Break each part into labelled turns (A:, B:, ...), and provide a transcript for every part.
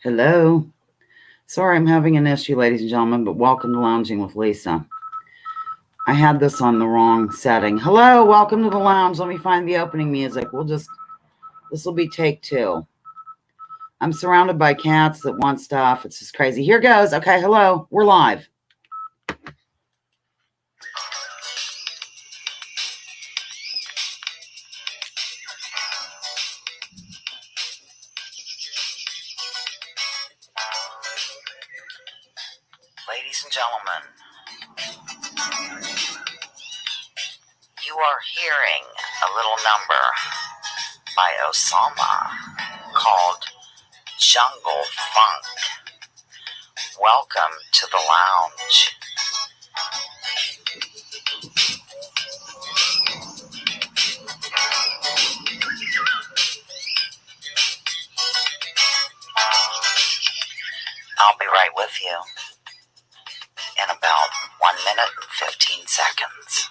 A: Hello. Sorry, I'm having an issue, ladies and gentlemen, but welcome to Lounging with Lisa. I had this on the wrong setting. Hello, welcome to the lounge. Let me find the opening music. This will be take two. I'm surrounded by cats that want stuff. It's just crazy. Here goes. Okay, hello. We're live. Ladies and gentlemen, you are hearing a little number by Osama called Jungle Funk. Welcome to the lounge. I'll be right with you in about 1 minute and 15 seconds.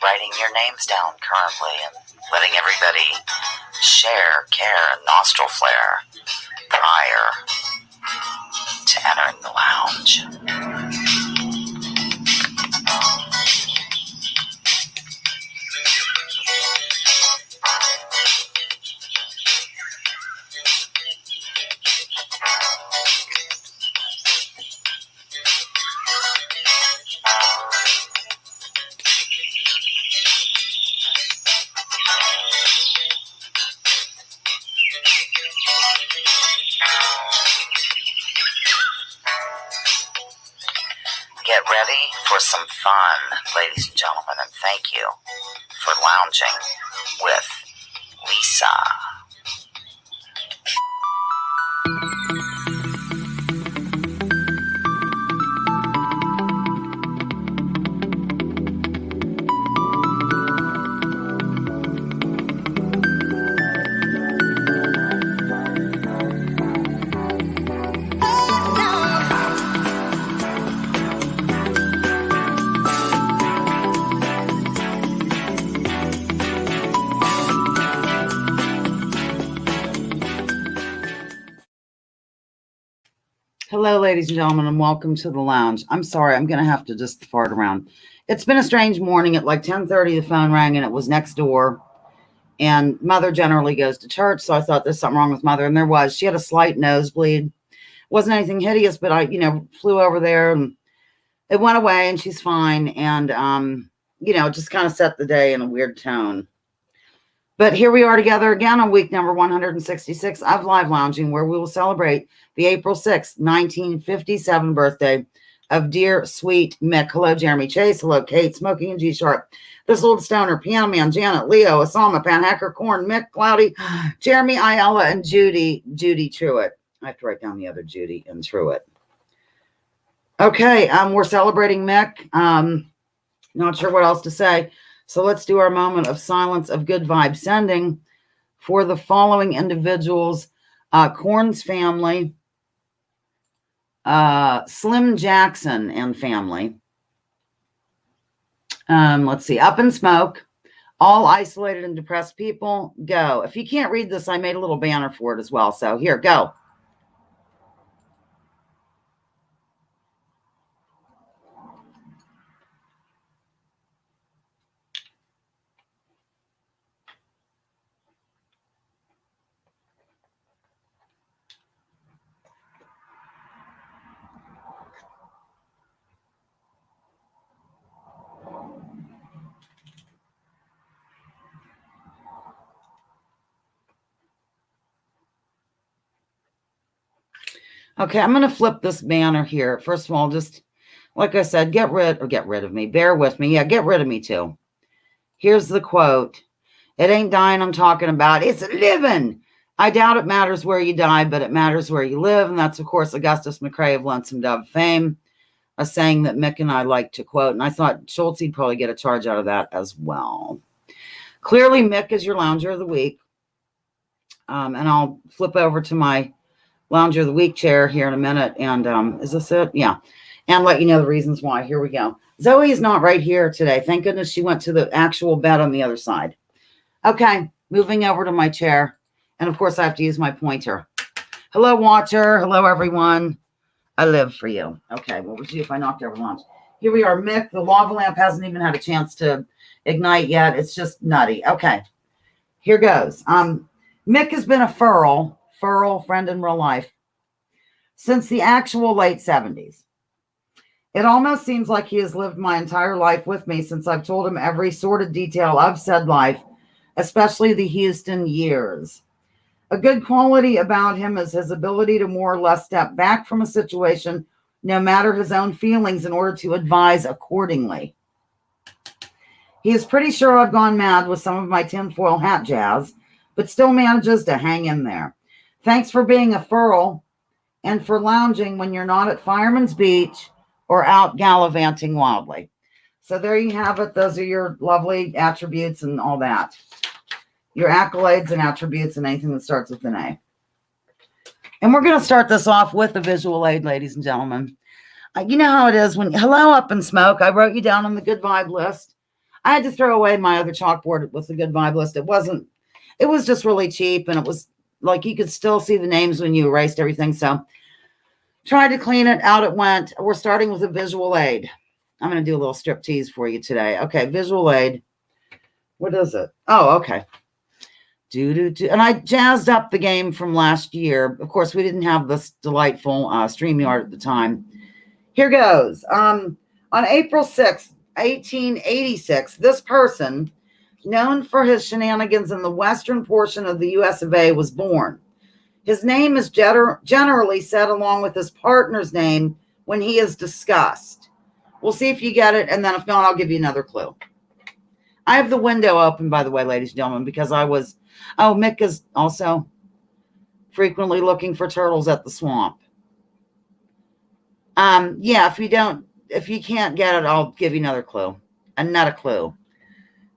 A: Writing your names down currently and letting everybody share, care, and nostril flare prior to entering the lounge. Get ready for some fun, ladies and gentlemen, and thank you for lounging with Lisa. Hello, ladies and gentlemen, and welcome to the lounge. I'm sorry, I'm going to have to just fart around. It's been a strange morning. At like 10:30, the phone rang, and it was next door. And Mother generally goes to church, so I thought there's something wrong with Mother, and there was. She had a slight nosebleed. Wasn't anything hideous, but I, flew over there, and it went away, and she's fine. And, just kind of set the day in a weird tone. But here we are together again on week number 166 of Live Lounging, where we will celebrate the April 6th, 1957 birthday of dear, sweet Mick. Hello, Jeremy Chase. Hello, Kate, Smoking and G-Sharp. This Old Stoner, Piano Man, Janet, Leo, Osama, Pan Hacker, Corn, Mick, Cloudy, Jeremy, Ayala, and Judy Truitt. I have to write down the other Judy and Truitt. Okay, we're celebrating Mick. Not sure what else to say. So let's do our moment of silence of good vibe sending for the following individuals. Corn's family, Slim Jackson and family. Let's see, Up in Smoke, all isolated and depressed people, go. If you can't read this, I made a little banner for it as well. So here, go. Okay, I'm going to flip this banner here. First of all, just like I said, get rid of me. Bear with me. Yeah, get rid of me too. Here's the quote. It ain't dying I'm talking about. It's living. I doubt it matters where you die, but it matters where you live. And that's, of course, Augustus McCrae of Lonesome Dove fame. a saying that Mick and I like to quote, and I thought Schultze'd probably get a charge out of that as well. Clearly, Mick is your lounger of the week. And I'll flip over to my lounger of the week chair here in a minute. And is this it? Yeah. And let you know the reasons why. Here we go. Zoe is not right here today. Thank goodness she went to the actual bed on the other side. Okay, moving over to my chair. And of course, I have to use my pointer. Hello, watcher. Hello, everyone. I live for you. Okay, what would you if I knocked over lunch? Here we are, Mick. The lava lamp hasn't even had a chance to ignite yet. It's just nutty. Okay, here goes. Mick has been a furl friend in real life since the actual late 70s. It almost seems like he has lived my entire life with me since I've told him every sordid detail of said life, especially the Houston years. A good quality about him is his ability to more or less step back from a situation, no matter his own feelings, in order to advise accordingly. He is pretty sure I've gone mad with some of my tinfoil hat jazz, but still manages to hang in there. Thanks for being a furl and for lounging when you're not at Fireman's Beach or out gallivanting wildly. So there you have it. Those are your lovely attributes and all that. Your accolades and attributes and anything that starts with an A. And we're going to start this off with a visual aid, ladies and gentlemen. You know how it is when, hello, Up in Smoke. I wrote you down on the good vibe list. I had to throw away my other chalkboard with the good vibe list. It was just really cheap, and it was like you could still see the names when you erased everything. So tried to clean it out. It went. We're starting with a visual aid. I'm going to do a little strip tease for you today. Okay, visual aid. What is it? Oh, okay. And I jazzed up the game from last year. Of course, we didn't have this delightful StreamYard at the time. Here goes. On April 6th, 1886, this person, known for his shenanigans in the western portion of the U.S. of A., was born. His name is generally said along with his partner's name when he is discussed. We'll see if you get it, and then if not, I'll give you another clue. I have the window open, by the way, ladies and gentlemen, because Mick is also frequently looking for turtles at the swamp. Yeah, if you can't get it, I'll give you another clue. Another clue.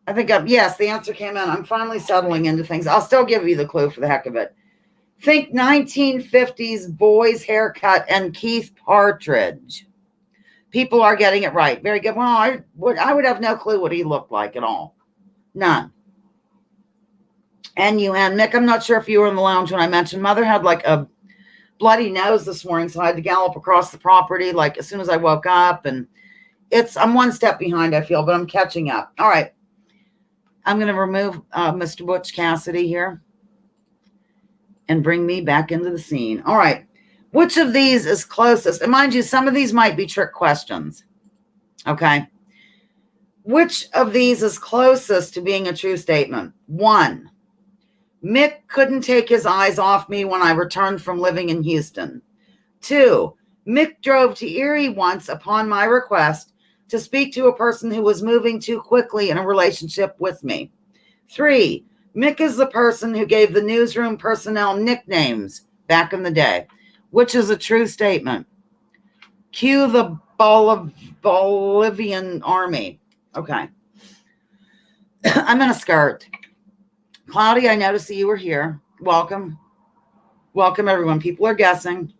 A: I think, yes, the answer came in. I'm finally settling into things. I'll still give you the clue for the heck of it. Think 1950s boys haircut and Keith Partridge. People are getting it right. Very good. Well, I would have no clue what he looked like at all. None. And Mick, I'm not sure if you were in the lounge when I mentioned Mother had like a bloody nose this morning, so I had to gallop across the property like as soon as I woke up, and I'm one step behind, I feel, but I'm catching up. All right. I'm going to remove Mr. Butch Cassidy here and bring me back into the scene. All right. Which of these is closest? And mind you, some of these might be trick questions. Okay. Which of these is closest to being a true statement? 1, Mick couldn't take his eyes off me when I returned from living in Houston. 2, Mick drove to Erie once upon my request to speak to a person who was moving too quickly in a relationship with me. 3, Mick is the person who gave the newsroom personnel nicknames back in the day. Which is a true statement? Cue the Bolivian army. Okay. I'm in a skirt. Cloudy, I noticed that you were here. Welcome. Welcome, everyone. People are guessing.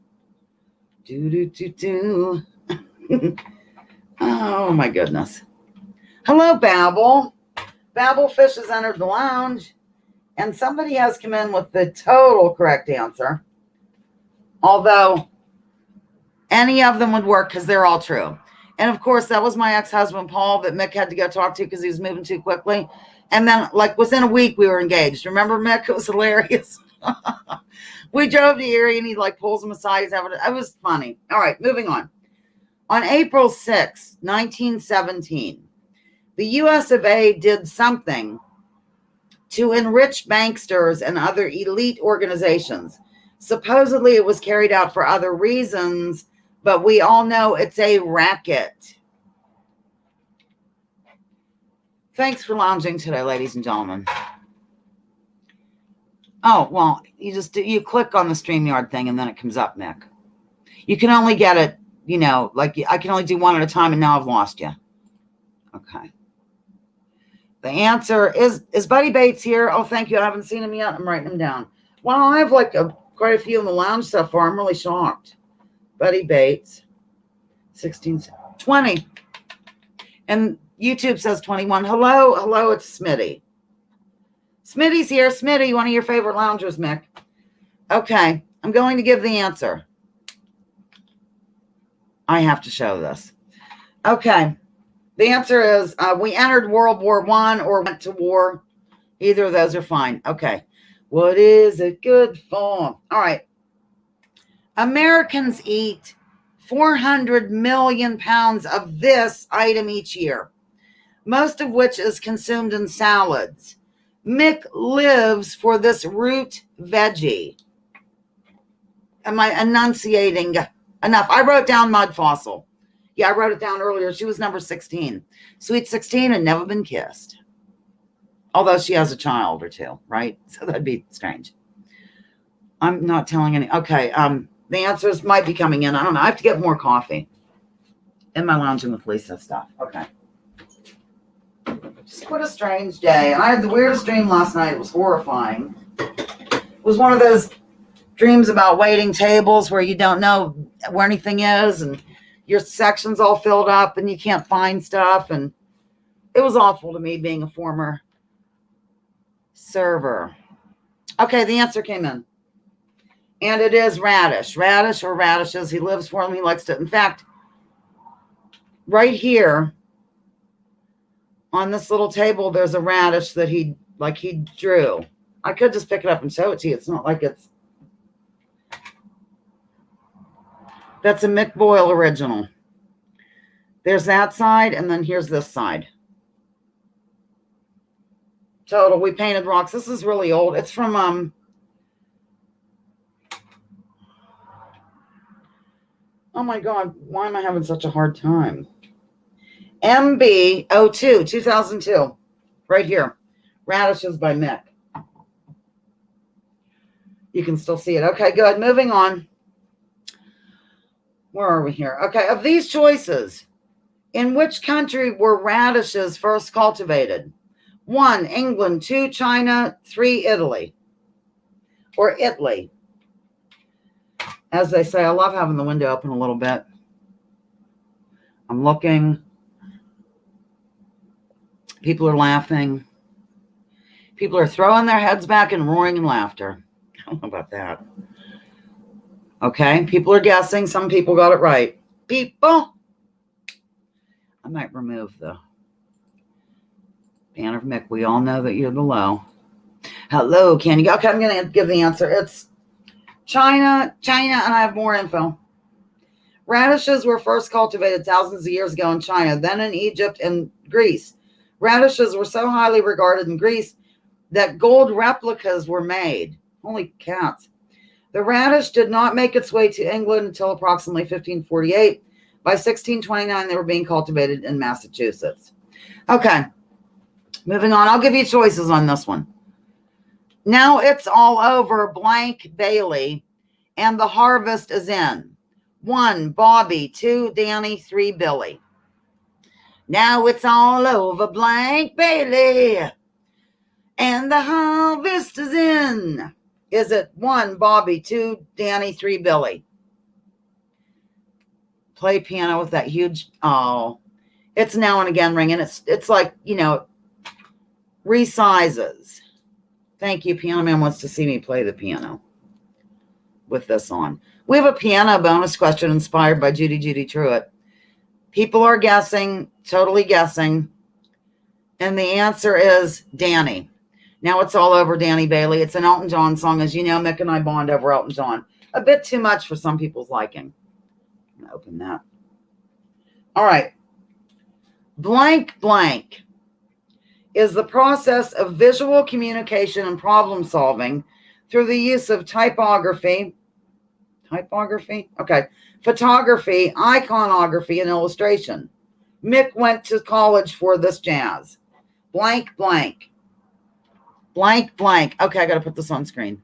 A: Oh, my goodness. Hello, Babel. Babelfish has entered the lounge, and somebody has come in with the total correct answer. Although any of them would work because they're all true. And of course, that was my ex-husband, Paul, that Mick had to go talk to because he was moving too quickly. And then, like, within a week, we were engaged. Remember, Mick? It was hilarious. We drove to Erie, and he, like, pulls him aside. It was funny. All right, moving on. On April 6, 1917, the U.S. of A. did something to enrich banksters and other elite organizations. Supposedly, it was carried out for other reasons, but we all know it's a racket. Thanks for lounging today, ladies and gentlemen. Oh, well, you click on the StreamYard thing, and then it comes up, Mick. You can only get it you know, like I can only do one at a time, and now I've lost you. Okay. The answer is Buddy Bates here? Oh, thank you. I haven't seen him yet. I'm writing him down. Well, I have like quite a few in the lounge so far. I'm really shocked. Buddy Bates, 16, 20. And YouTube says 21. Hello, it's Smitty. Smitty's here. Smitty, one of your favorite loungers, Mick. Okay, I'm going to give the answer. I have to show this. Okay, the answer is we entered World War I or went to war. Either of those are fine. Okay, what is it good for? All right. Americans eat 400 million pounds of this item each year, most of which is consumed in salads. Mick lives for this root veggie. Am I enunciating enough? I wrote down mud fossil. Yeah, I wrote it down earlier. She was number 16. Sweet 16 and never been kissed. Although she has a child or two, right? So that'd be strange. I'm not telling any. Okay, the answers might be coming in. I don't know. I have to get more coffee in my lounging with Lisa stuff. Okay. Just what a strange day. I had the weirdest dream last night. It was horrifying. It was one of those dreams about waiting tables where you don't know where anything is and your section's all filled up and you can't find stuff. And it was awful to me being a former server. Okay, the answer came in. And it is radish. Radish or radishes. He lives for them. He likes to. In fact, right here on this little table, there's a radish that he drew. I could just pick it up and show it to you. It's not like it's. That's a Mick Boyle original. There's that side, and then here's this side. Total. We painted rocks. This is really old. It's from oh my God, why am I having such a hard time? MB02, 2002. Right here. Radishes by Mick. You can still see it. Okay, good. Moving on. Where are we here? Okay, of these choices, in which country were radishes first cultivated? 1, England. 2, China. 3, Italy. Or Italy. As they say, I love having the window open a little bit. I'm looking. People are laughing. People are throwing their heads back and roaring in laughter. I don't know about that. Okay, people are guessing. Some people got it right. People. I might remove the banner of Mick. We all know that you're the low. Hello, can you? Okay, I'm going to give the answer. It's China, and I have more info. Radishes were first cultivated thousands of years ago in China, then in Egypt and Greece. Radishes were so highly regarded in Greece that gold replicas were made. Holy cats. The radish did not make its way to England until approximately 1548. By 1629, they were being cultivated in Massachusetts. Okay, moving on. I'll give you choices on this one. Now it's all over blank Bailey, and the harvest is in. 1, Bobby. 2, Danny. 3, Billy. Now it's all over blank Bailey, and the harvest is in. Is it 1, Bobby. 2, Danny. 3, Billy? Play piano with that huge. Oh, it's now and again ringing. It's like, you know, resizes. Thank you. Piano Man wants to see me play the piano with this on. We have a piano bonus question inspired by Judy Truitt. People are guessing, totally guessing. And the answer is Danny. Now it's all over Danny Bailey. It's an Elton John song. As you know, Mick and I bond over Elton John. A bit too much for some people's liking. I'm going to open that. All right. Blank is the process of visual communication and problem solving through the use of typography. Okay. Photography, iconography, and illustration. Mick went to college for this jazz. Blank. Okay, I got to put this on screen.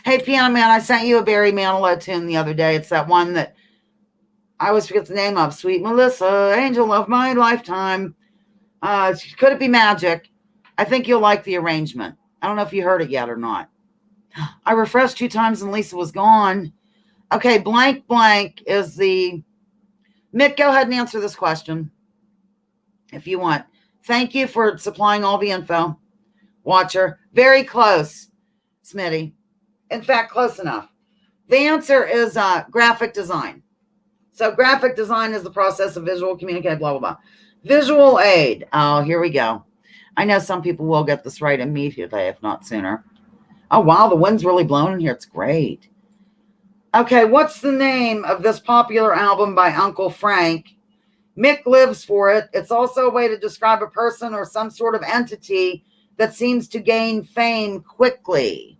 A: Hey, Piano Man, I sent you a Barry Manilow tune the other day. It's that one that I always forget the name of. Sweet Melissa, Angel of My Lifetime. Could it be magic? I think you'll like the arrangement. I don't know if you heard it yet or not. I refreshed 2 times and Lisa was gone. Okay, blank blank is the... Mick, go ahead and answer this question if you want. Thank you for supplying all the info. Watcher. Very close, Smitty. In fact, close enough. The answer is graphic design. So graphic design is the process of visual communicate, blah, blah, blah. Visual aid. Oh, here we go. I know some people will get this right immediately, if not sooner. Oh, wow, the wind's really blowing in here. It's great. Okay, what's the name of this popular album by Uncle Frank? Mick lives for it. It's also a way to describe a person or some sort of entity that seems to gain fame quickly.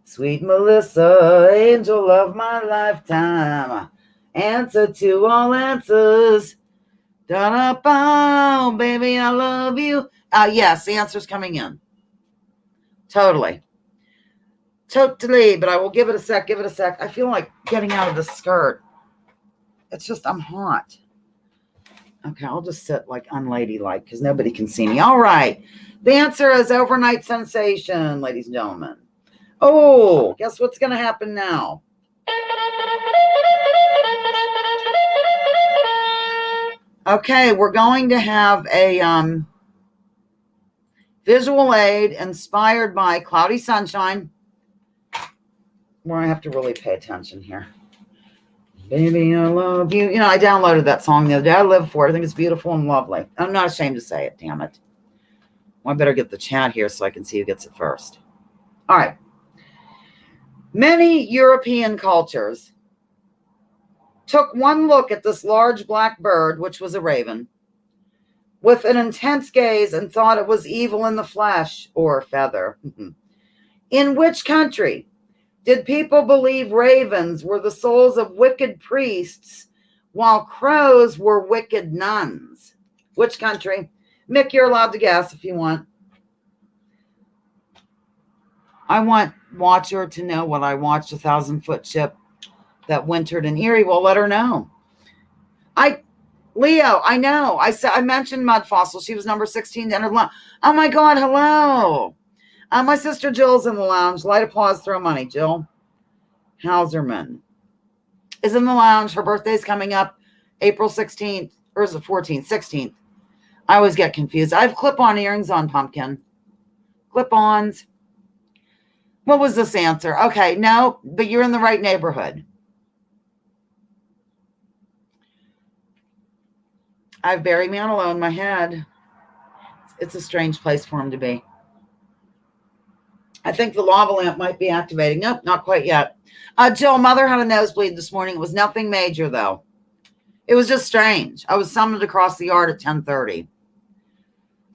A: Sweet Melissa, angel of my lifetime, answer to all answers. Da-da-bow, baby, I love you. Yes, the answer's coming in. Totally, but I will give it a sec. I feel like getting out of the skirt. It's just, I'm hot. Okay, I'll just sit like unladylike because nobody can see me. All right. The answer is overnight sensation, ladies and gentlemen. Oh, guess what's going to happen now? Okay, we're going to have a visual aid inspired by Cloudy Sunshine. We're going to have to really pay attention here. Baby, I love you. You know, I downloaded that song the other day. I live for it. I think it's beautiful and lovely. I'm not ashamed to say it, damn it. Well, I better get the chat here so I can see who gets it first. All right. Many European cultures took one look at this large black bird, which was a raven, with an intense gaze and thought it was evil in the flesh or feather. In which country did people believe ravens were the souls of wicked priests while crows were wicked nuns? Which country? Mick, you're allowed to guess if you want. I want Watcher to know what I watched, a 1,000-foot ship that wintered in Erie. Well, let her know. Leo, I know. I mentioned Mud Fossil. She was number 16 to enter the lounge. Oh my God, hello. My sister Jill's in the lounge. Light applause, throw money. Jill Hauserman is in the lounge. Her birthday's coming up April 16th, or is it 14th? 16th. I always get confused. I have clip-on earrings on, Pumpkin. Clip-ons. What was this answer? Okay, no, but you're in the right neighborhood. I have Barry Manilow in my head. It's a strange place for him to be. I think the lava lamp might be activating. Nope, not quite yet. Jill, mother had a nosebleed this morning. It was nothing major, though. It was just strange. I was summoned across the yard at 10:30.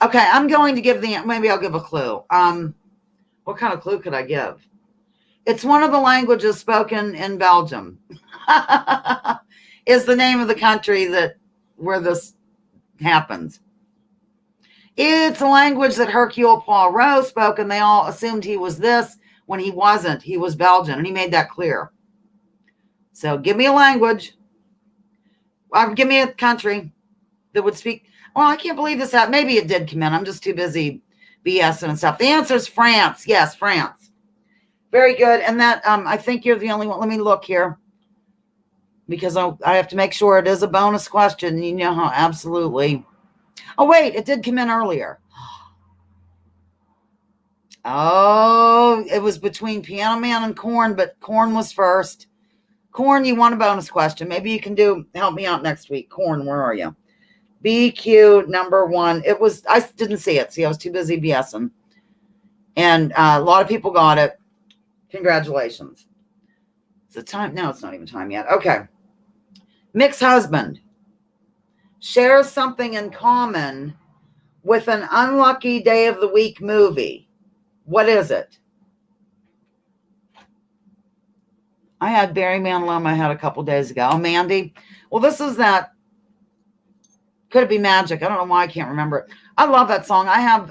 A: Okay, I'm going to give maybe I'll give a clue. What kind of clue could I give? It's one of the languages spoken in Belgium. Is the name of the country where this happens. It's a language that Hercule Poirot spoke, and they all assumed he was this when he wasn't. He was Belgian, and he made that clear. So give me a language. Give me a country that would speak. Well, I can't believe this happened. Maybe it did come in. I'm just too busy BSing and stuff. The answer is France. Yes, France. Very good. And that, I think you're the only one. Let me look here, because I have to make sure it is a bonus question. You know how absolutely. Oh, wait, it did come in earlier. Oh, it was between Piano Man and Corn, but Corn was first. Corn, you want a bonus question. Maybe you can help me out next week. Corn, where are you? BQ number 1. I didn't see it. See, I was too busy BSing. And a lot of people got it. Congratulations. Is it time? No, it's not even time yet. Okay. Mick's husband shares something in common with an unlucky day of the week movie. What is it? I had Barry Manilow in my head a couple days ago. Oh, Mandy. Well, this is that. Could it be magic? I don't know why I can't remember it. I love that song. I have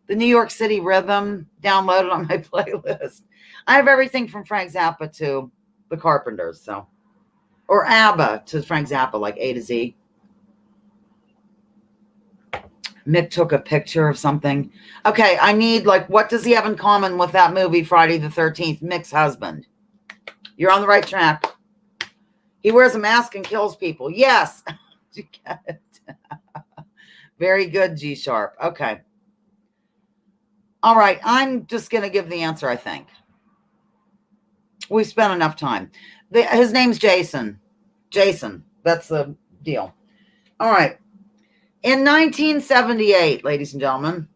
A: The New York City Rhythm, downloaded on my playlist. I have everything from Frank Zappa to the Carpenters, so. Or ABBA to Frank Zappa, like A to Z. Mick took a picture of something. Okay, I need, like, what does he have in common with that movie, Friday the 13th? Mick's husband. You're on the right track. He wears a mask and kills people. Yes. You get it. Very good, G Sharp. Okay. All right, I'm just going to give the answer, I think. We've spent enough time. His name's Jason. Jason. That's the deal. All right. In 1978, ladies and gentlemen,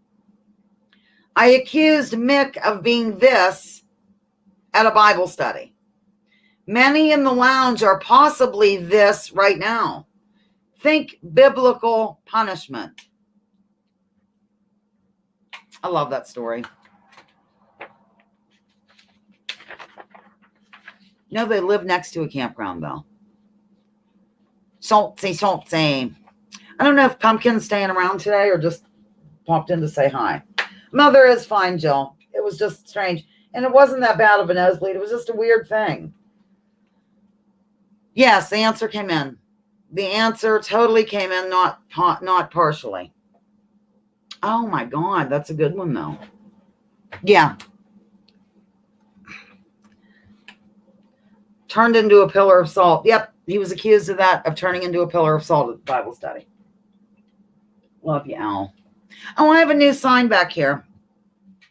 A: I accused Mick of being this at a Bible study. Many in the lounge are possibly this right now. Think biblical punishment. I love that story. You know, they live next to a campground, though. Salty. I don't know if Pumpkin's staying around today or just popped in to say hi. Mother is fine, Jill. It was just strange. And it wasn't that bad of a nosebleed. It was just a weird thing. Yes, the answer came in. The answer totally came in, not partially. Oh, my God. That's a good one, though. Yeah. Turned into a pillar of salt. Yep, he was accused of that, of turning into a pillar of salt at the Bible study. Love you, Al. Oh, I have a new sign back here. It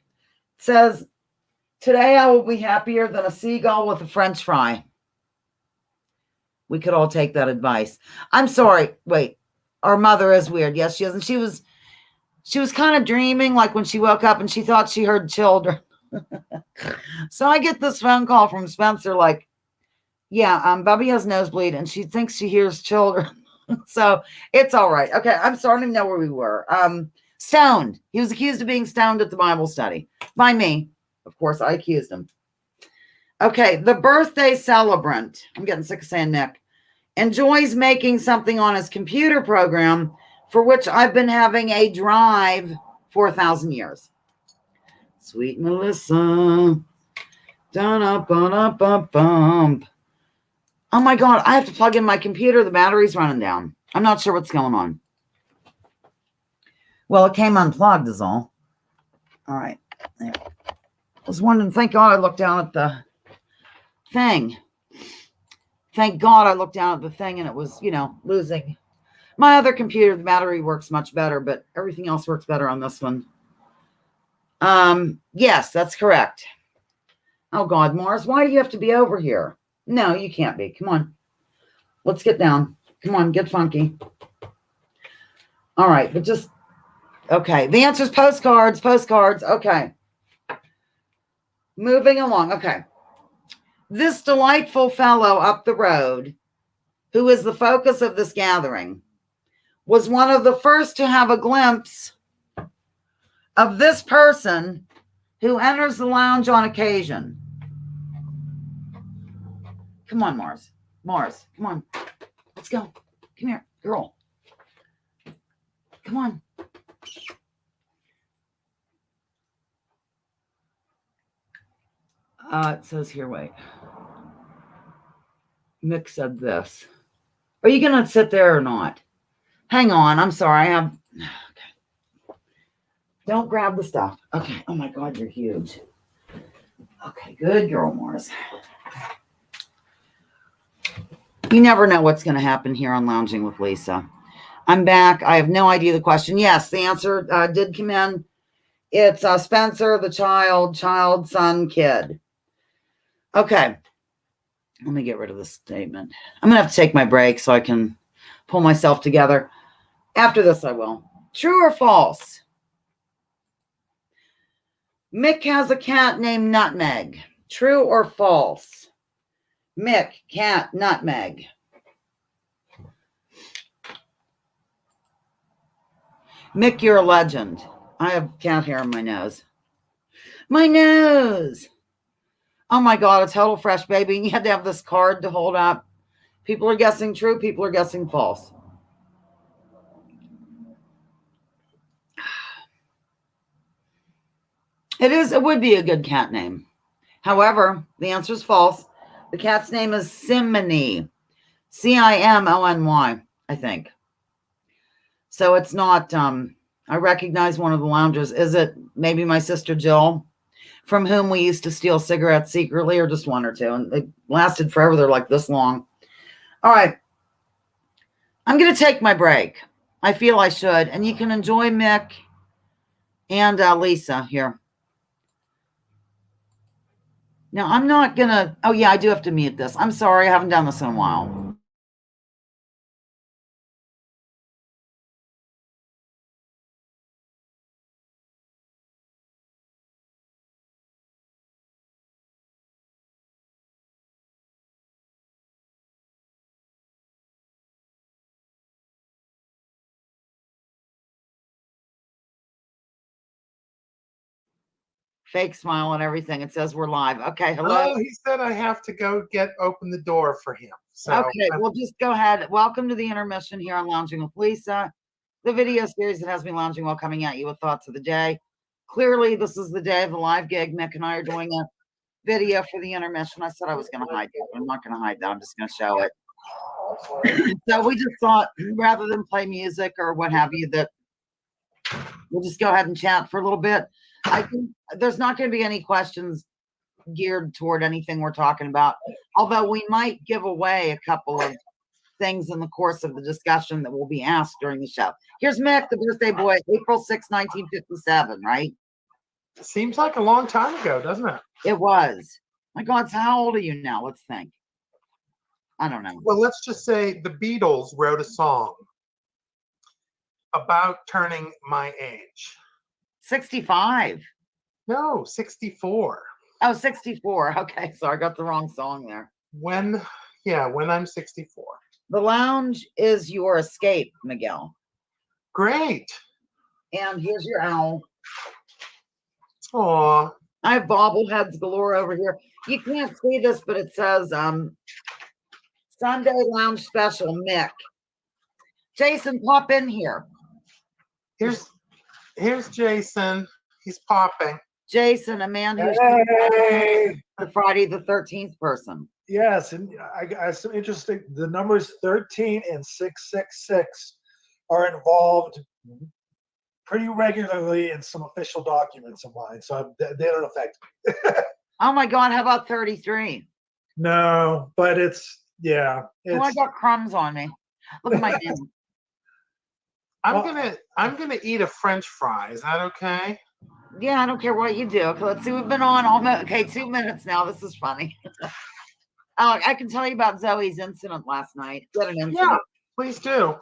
A: says, today I will be happier than a seagull with a French fry. We could all take that advice. I'm sorry. Wait, our mother is weird. Yes, she is. And she was kind of dreaming, like when she woke up and she thought she heard children. So I get this phone call from Spencer, like, yeah, Bubby has nosebleed and she thinks she hears children. So it's all right. Okay, I'm sorry, I don't even know where we were. Stoned. He was accused of being stoned at the Bible study. By me. Of course, I accused him. Okay, the birthday celebrant. I'm getting sick of saying Nick. Enjoys making something on his computer program for which I've been having a drive for 1,000 years. Sweet Melissa. Bump. Oh my God, I have to plug in my computer. The battery's running down. I'm not sure what's going on. Well, it came unplugged is all. All right. There. I was wondering, thank God I looked down at the thing. Thank God I looked down at the thing and it was, losing. My other computer, the battery works much better, but everything else works better on this one. Yes, that's correct. Oh God, Mars, why do you have to be over here? No, you can't be. Come on. Let's get down. Come on, get funky. All right, but just, okay. The answer is postcards. Okay. Moving along. Okay. This delightful fellow up the road, who is the focus of this gathering, was one of the first to have a glimpse of this person who enters the lounge on occasion. Come on, Mars. Mars, come on. Let's go. Come here, girl. Come on. It says here, wait. Mick said this. Are you going to sit there or not? Hang on. I'm sorry. Okay. Don't grab the stuff. Okay. Oh, my God. You're huge. Okay. Good girl, Morris. You never know what's going to happen here on Lounging with Lisa. I'm back. I have no idea the question. Yes, the answer did come in. It's Spencer, the child, son, kid. Okay. Let me get rid of this statement. I'm going to have to take my break so I can pull myself together. After this, I will. True or false? Mick has a cat named Nutmeg. True or false? Mick, cat, Nutmeg. Mick, you're a legend. I have cat hair on my nose. My nose. Oh my God, a total fresh baby. And you had to have this card to hold up. People are guessing true. People are guessing false. It would be a good cat name. However, the answer is false. The cat's name is Simony. Cimony, I think. So it's not, I recognize one of the loungers. Is it maybe my sister Jill, from whom we used to steal cigarettes secretly, or just one or two? And it lasted forever. They're like this long. All right. I'm going to take my break. I feel I should. And you can enjoy Mick and Lisa here. Now, I'm not going to, oh, yeah, I do have to mute this. I'm sorry. I haven't done this in a while. Fake smile and everything. It says we're live. Okay, hello.
B: Oh, he said I have to go open the door for him. So
A: okay, we'll just go ahead. Welcome to the intermission here on Lounging with Lisa, the video series that has me lounging while coming at you with thoughts of the day. Clearly, this is the day of the live gig. Mick and I are doing a video for the intermission. I said I was going to hide it. I'm not going to hide that. I'm just going to show it. So we just thought, rather than play music or what have you, that we'll just go ahead and chat for a little bit. I think there's not going to be any questions geared toward anything we're talking about, although we might give away a couple of things in the course of the discussion that will be asked during the show. Here's Mick, the birthday boy, April 6, 1957, right?
B: Seems like a long time ago, doesn't it?
A: It was. My God, so how old are you now? Let's think. I don't know.
B: Well, let's just say the Beatles wrote a song about turning my age.
A: 65.
B: No, 64.
A: Oh, 64. Okay, so I got the wrong song there.
B: When I'm 64.
A: The lounge is your escape, Miguel.
B: Great.
A: And here's your owl.
B: Aw.
A: I have bobbleheads galore over here. You can't see this, but it says Sunday Lounge Special, Mick. Jason, pop in here.
B: Here's Jason. He's popping.
A: Jason, a man who's the Friday the 13th person.
C: Yes, and I got some interesting. The numbers 13 and 666 are involved pretty regularly in some official documents of mine, so they don't affect me.
A: Oh my God, how about 33?
C: No, but yeah.
A: Oh, I got crumbs on me. Look at my name.
B: I'm gonna eat a French fry. Is that okay?
A: Yeah, I don't care what you do. Okay, let's see. We've been on almost 2 minutes now. This is funny. I can tell you about Zoe's incident last night.
B: Yeah, please do.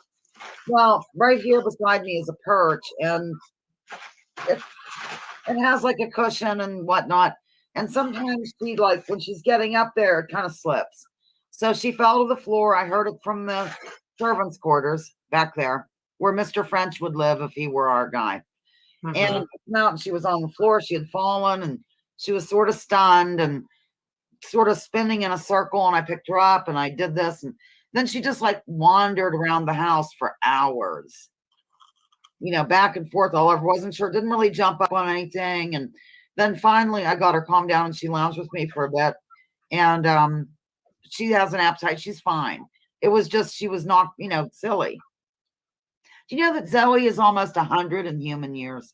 A: Well, right here beside me is a perch, and it has like a cushion and whatnot. And sometimes she, like, when she's getting up there, it kind of slips. So she fell to the floor. I heard it from the servants' quarters back there, where Mr. French would live if he were our guy. Mm-hmm. And she was on the floor. She had fallen, and she was sort of stunned and sort of spinning in a circle. And I picked her up, and I did this, and then she just like wandered around the house for hours, back and forth all over. Wasn't sure, didn't really jump up on anything. And then finally I got her calmed down, and she lounged with me for a bit. And she has an appetite. She's fine. It was just, she was not, silly. Do you know that Zoe is almost 100 in human years?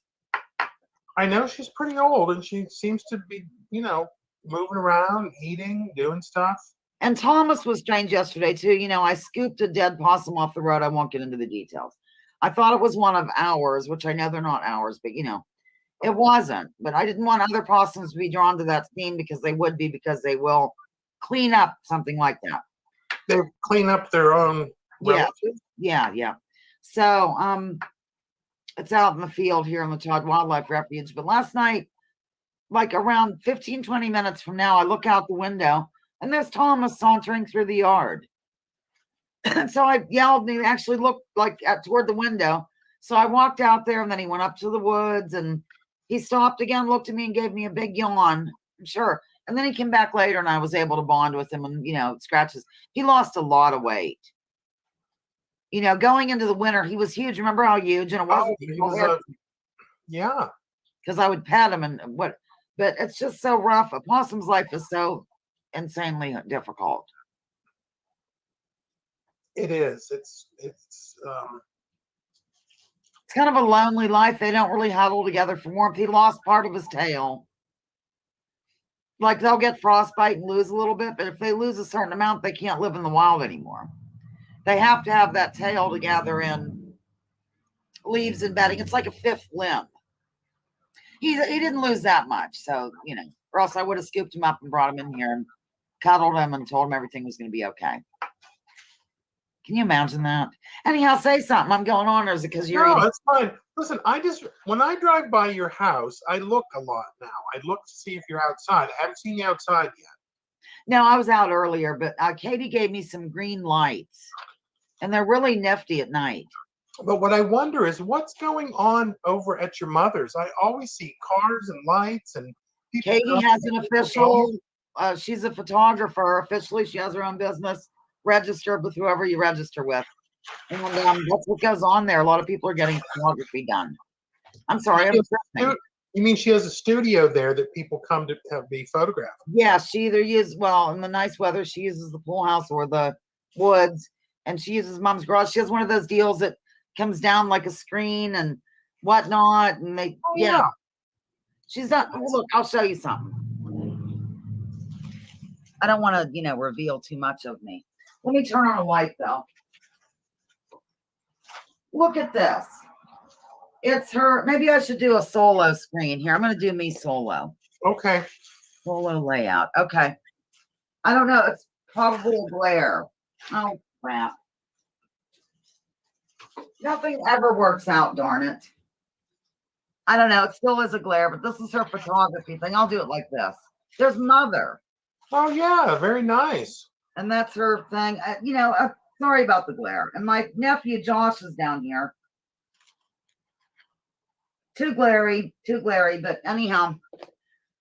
B: I know she's pretty old, and she seems to be, moving around, eating, doing stuff.
A: And Thomas was strange yesterday, too. I scooped a dead possum off the road. I won't get into the details. I thought it was one of ours, which I know they're not ours, but, it wasn't. But I didn't want other possums to be drawn to that scene, because they would be, because they will clean up something like that.
B: They clean up their own relatives?
A: Yeah. So it's out in the field here in the Todd Wildlife Refuge. But last night, like around 15, 20 minutes from now, I look out the window, and there's Thomas sauntering through the yard. And so I yelled, and he actually looked like toward the window. So I walked out there, and then he went up to the woods, and he stopped again, looked at me, and gave me a big yawn. I'm sure. And then he came back later, and I was able to bond with him and, scratches. He lost a lot of weight. Going into the winter, he was huge. Remember how huge? And it wasn't.
B: Yeah.
A: because I would pet him and what, but it's just so rough. A possum's life is so insanely difficult.
B: It is.
A: It's kind of a lonely life. They don't really huddle together for warmth. He lost part of his tail. Like they'll get frostbite and lose a little bit, but if they lose a certain amount, they can't live in the wild anymore. They have to have that tail to gather in leaves and bedding. It's like a fifth limb. He didn't lose that much, so or else I would have scooped him up and brought him in here and cuddled him and told him everything was going to be okay. Can you imagine that? Anyhow, say something. I'm going on, or is it because you're eating?
B: No, it's fine. Listen, when I drive by your house, I look a lot now. I look to see if you're outside. I haven't seen you outside yet.
A: No, I was out earlier, but Katie gave me some green lights, and they're really nifty at night.
B: But what I wonder is what's going on over at your mother's. I always see cars and lights and people.
A: Katie has an official. She's a photographer. Officially, she has her own business registered with whoever you register with. And that's what goes on there. A lot of people are getting photography done. I'm sorry.
B: You mean she has a studio there that people come to be photographed?
A: Yeah, she either uses, well, in the nice weather, she uses the pool house or the woods, and she uses mom's garage. She has one of those deals that comes down like a screen and whatnot. And yeah. She's not, look, I'll show you something. I don't want to, reveal too much of me. Let me turn on a light though. Look at this. It's her. Maybe I should do a solo screen here. I'm going to do me solo.
B: Okay.
A: Solo layout. Okay. I don't know. It's probably a glare. Oh, crap. Nothing ever works out, darn it. I don't know. It still is a glare, but this is her photography thing. I'll do it like this. There's Mother.
B: Oh, yeah. Very nice.
A: And that's her thing. Sorry about the glare. And my nephew Josh is down here. Too glary. But anyhow,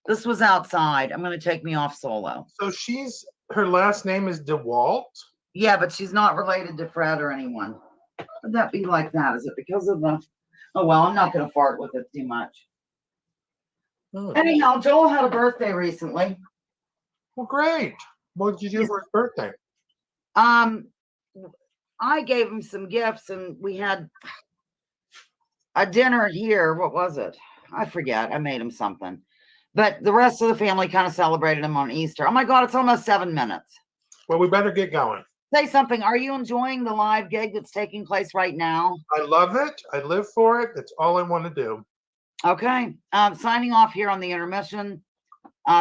A: this was outside. I'm going to take me off solo.
B: So her last name is DeWalt?
A: Yeah, but she's not related to Fred or anyone. Would that be like that? Is it because of the... Oh, well, I'm not going to fart with it too much. Anyhow, Joel had a birthday recently.
B: Well, great. What did you do for his birthday?
A: I gave him some gifts, and we had a dinner here. What was it? I forget. I made him something. But the rest of the family kind of celebrated him on Easter. Oh, my God, it's almost 7 minutes.
B: Well, we better get going.
A: Say something. Are you enjoying the live gig that's taking place right now?
B: I love it. I live for it. That's all I want to do.
A: Okay. Signing off here on the intermission.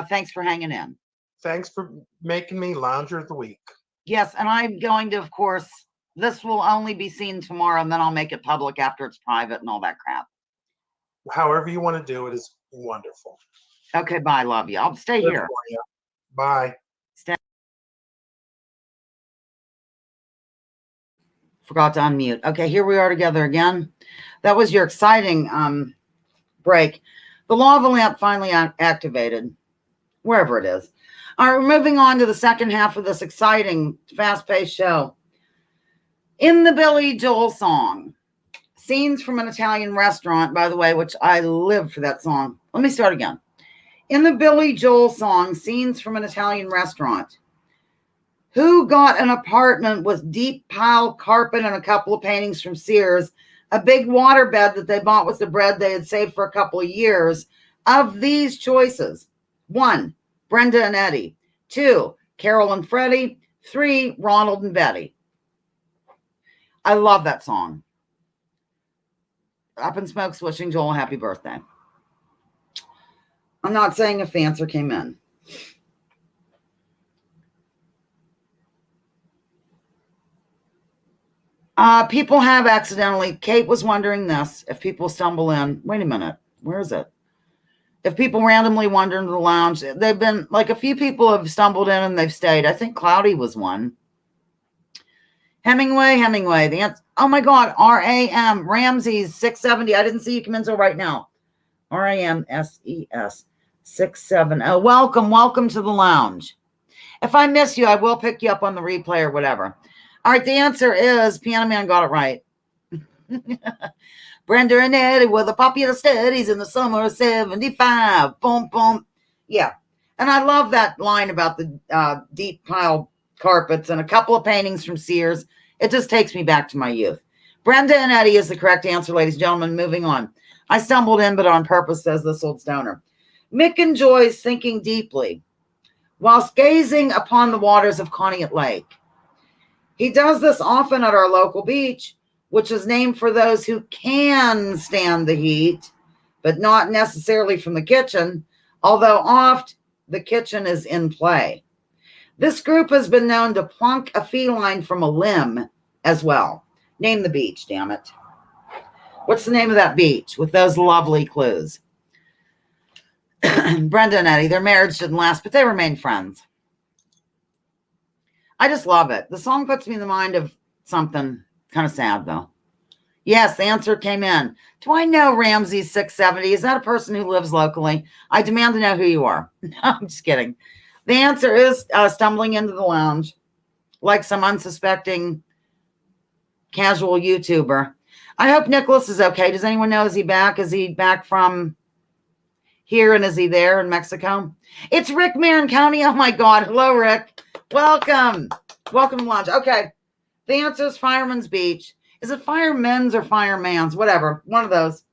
A: Thanks for hanging in.
B: Thanks for making me Lounger of the Week.
A: Yes, and I'm going to, of course, this will only be seen tomorrow, and then I'll make it public after it's private and all that crap.
B: However you want to do it is wonderful.
A: Okay, bye. Love you. I'll stay
B: Good
A: here.
B: for you. Bye.
A: Forgot to unmute. Okay, here we are together again. That was your exciting break. The lava lamp finally activated, wherever it is. All right, we're moving on to the second half of this exciting, fast-paced show. In the Billy Joel song, scenes from an Italian restaurant, by the way, which I live for that song. Let me start again. In the Billy Joel song, scenes from an Italian restaurant. Who got an apartment with deep pile carpet and a couple of paintings from Sears, a big waterbed that they bought with the bread they had saved for a couple of years? Of these choices, 1, Brenda and Eddie. 2, Carol and Freddie. 3, Ronald and Betty. I love that song. Up in Smoke's wishing Joel a happy birthday. I'm not saying if the answer came in. People have accidentally, Kate was wondering this, if people stumble in, wait a minute, where is it? If people randomly wander into the lounge, they've been, like a few people have stumbled in and they've stayed. I think Cloudy was one. Hemingway, the answer, oh my God, RAM, Ramses, 670. I didn't see you come in till right now. RAMSES, 670. Welcome to the lounge. If I miss you, I will pick you up on the replay or whatever. All right, the answer is Piano Man got it right. Brenda and Eddie were the popular studies in the summer of 75. Boom, boom. Yeah. And I love that line about the deep pile carpets and a couple of paintings from Sears. It just takes me back to my youth. Brenda and Eddie is the correct answer, ladies and gentlemen. Moving on. I stumbled in, but on purpose, says this old stoner. Mick enjoys thinking deeply whilst gazing upon the waters of Conneaut Lake. He does this often at our local beach, which is named for those who can stand the heat, but not necessarily from the kitchen, although oft the kitchen is in play. This group has been known to plunk a feline from a limb as well. Name the beach, damn it. What's the name of that beach with those lovely clues? Brenda and Eddie, their marriage didn't last, but they remained friends. I just love it. The song puts me in the mind of something kind of sad, though. Yes, the answer came in. Do I know Ramsey 670? Is that a person who lives locally? I demand to know who you are. No, I'm just kidding. The answer is stumbling into the lounge like some unsuspecting casual YouTuber. I hope Nicholas is okay. Does anyone know? Is he back? Is he back from here and is he there in Mexico? It's Rick Marin County. Oh my God. Hello, Rick. Welcome. Welcome to lunch. Okay. The answer is Fireman's Beach. Is it Firemen's or Fireman's? Whatever. One of those.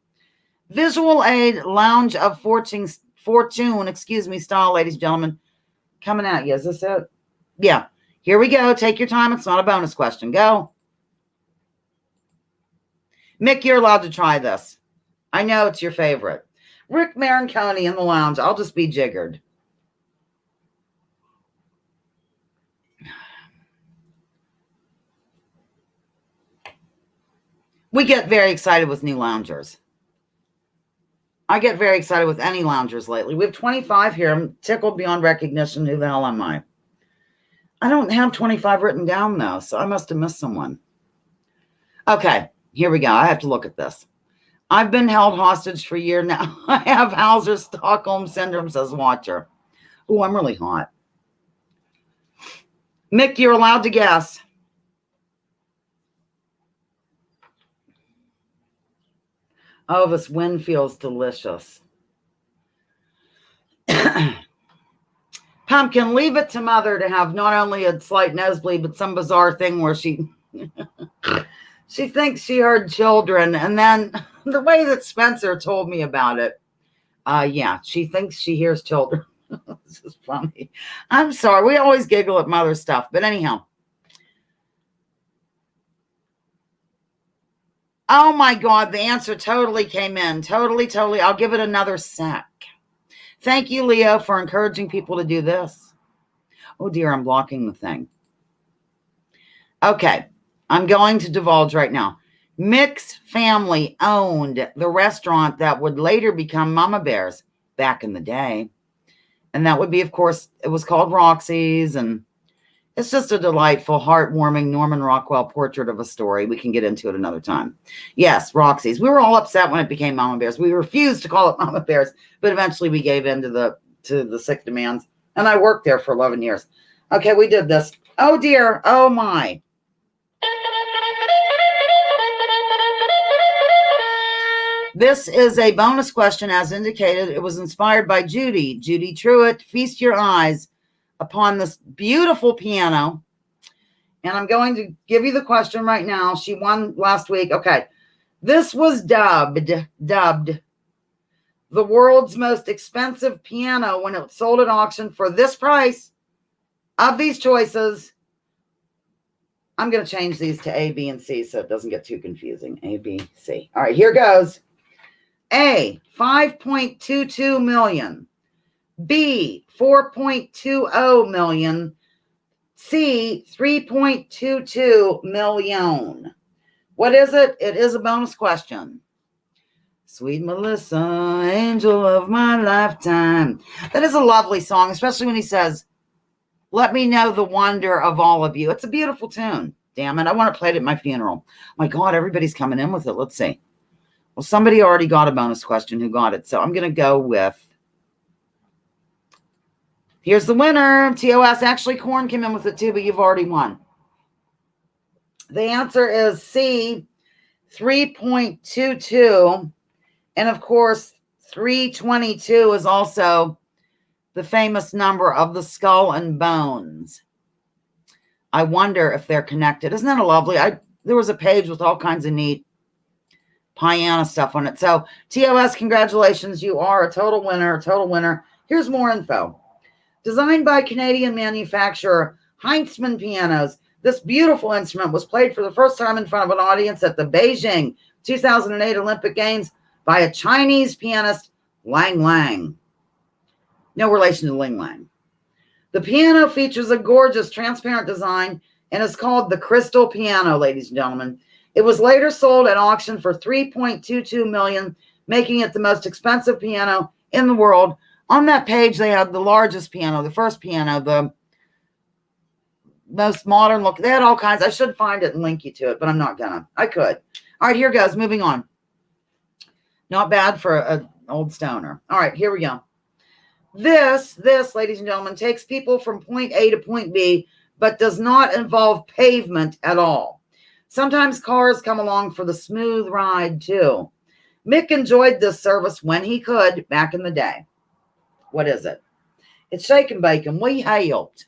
A: Visual aid lounge of fortune, style, ladies and gentlemen. Coming at you. Is this it? Yeah. Here we go. Take your time. It's not a bonus question. Go. Mick, you're allowed to try this. I know it's your favorite. Rick Marin County in the lounge. I'll just be jiggered. We get very excited with new loungers. I get very excited with any loungers lately. We have 25 here. I'm tickled beyond recognition. Who the hell am I? I don't have 25 written down, though, so I must have missed someone. Okay, here we go. I have to look at this. I've been held hostage for a year now. I have Hauser Stockholm Syndrome, says Watcher. Oh, I'm really hot. Mick, you're allowed to guess. Oh, this wind feels delicious. Pumpkin, leave it to Mother to have not only a slight nosebleed, but some bizarre thing where she she thinks she heard children. And then the way that Spencer told me about it, yeah, she thinks she hears children. This is funny. I'm sorry. We always giggle at Mother stuff. But anyhow. Oh, my God. The answer totally came in. Totally. I'll give it another sec. Thank you, Leo, for encouraging people to do this. Oh, dear. I'm blocking the thing. Okay. I'm going to divulge right now. Mick's family owned the restaurant that would later become Mama Bear's back in the day. And that would be, of course, it was called Roxy's. And it's just a delightful, heartwarming Norman Rockwell portrait of a story. We can get into it another time. Yes, Roxy's. We were all upset when it became Mama Bear's. We refused to call it Mama Bear's, but eventually we gave in to the sick demands. And I worked there for 11 years. Okay, we did this. Oh, dear. Oh, my. This is a bonus question, as indicated. It was inspired by Judy Truitt. Feast your eyes upon this beautiful piano. And I'm going to give you the question right now. She won last week. Okay. This was dubbed the world's most expensive piano when it sold at auction for this price. Of these choices, I'm going to change these to A, B, and C so it doesn't get too confusing. A, B, C. All right, here goes. A, 5.22 million. B, 4.20 million. C, 3.22 million. What is it? It is a bonus question. Sweet Melissa, angel of my lifetime. That is a lovely song, especially when he says, let me know the wonder of all of you. It's a beautiful tune. Damn it. I want to play it at my funeral. My God, everybody's coming in with it. Let's see. Well, somebody already got a bonus question who got it. So I'm going to go with, here's the winner. TOS. Actually, Korn came in with it too, but you've already won. The answer is C, 3.22. And of course, 322 is also the famous number of the skull and bones. I wonder if they're connected. Isn't that lovely? There was a page with all kinds of neat piano stuff on it. So TOS, congratulations. You are a total winner, a total winner. Here's more info. Designed by Canadian manufacturer Heinzmann Pianos, this beautiful instrument was played for the first time in front of an audience at the Beijing 2008 Olympic Games by a Chinese pianist, Lang Lang. No relation to Ling Lang. The piano features a gorgeous transparent design and is called the Crystal Piano, ladies and gentlemen. It was later sold at auction for $3.22 million, making it the most expensive piano in the world. On that page, they had the largest piano, the first piano, the most modern look. They had all kinds. I should find it and link you to it, but I'm not gonna. I could. All right, here goes. Moving on. Not bad for an old stoner. All right, here we go. This, ladies and gentlemen, takes people from point A to point B, but does not involve pavement at all. Sometimes cars come along for the smooth ride, too. Mick enjoyed this service when he could back in the day. What is it? It's Shake and Bacon. We hailed.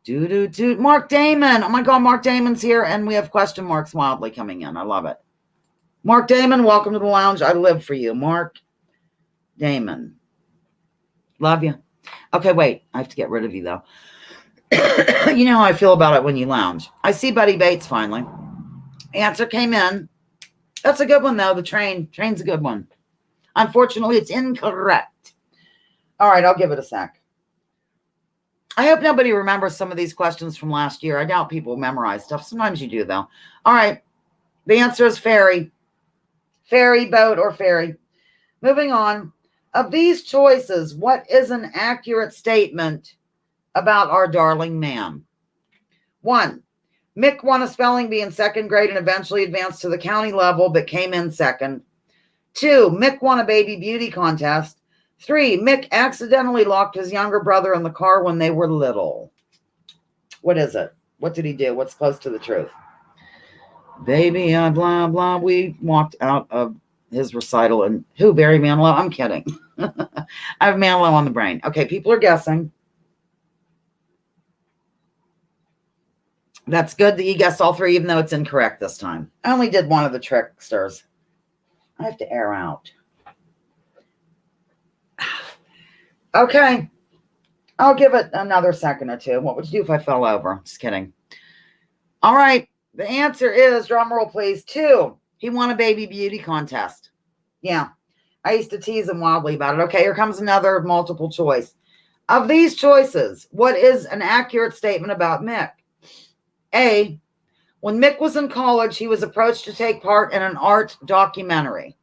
A: Mark Damon. Oh, my God, Mark Damon's here, and we have question marks wildly coming in. I love it. Mark Damon, welcome to the lounge. I live for you. Mark Damon. Love you. Okay, wait. I have to get rid of you, though. You know how I feel about it when you lounge. I see Buddy Bates finally. Answer came in. That's a good one, though. The train's a good one. Unfortunately, it's incorrect. All right, I'll give it a sec. I hope nobody remembers some of these questions from last year. I doubt people memorize stuff. Sometimes you do, though. All right. The answer is ferry. Ferry, boat, or ferry. Moving on. Of these choices, what is an accurate statement about our darling man? 1. Mick won a spelling bee in second grade and eventually advanced to the county level, but came in second. 2. Mick won a baby beauty contest. 3. Mick accidentally locked his younger brother in the car when they were little. What is it? What did he do? What's close to the truth? Baby, blah, blah. We walked out of his recital and who, Barry Manilow? I'm kidding. I have Manilow on the brain. Okay, people are guessing. That's good that you guessed all three, even though it's incorrect this time. I only did one of the tricksters. I have to air out. Okay. I'll give it another second or two. What would you do if I fell over? Just kidding. All right. The answer is, drum roll please, 2. He won a baby beauty contest. Yeah. I used to tease him wildly about it. Okay, here comes another multiple choice. Of these choices, what is an accurate statement about Mick? A, when Mick was in college, he was approached to take part in an art documentary.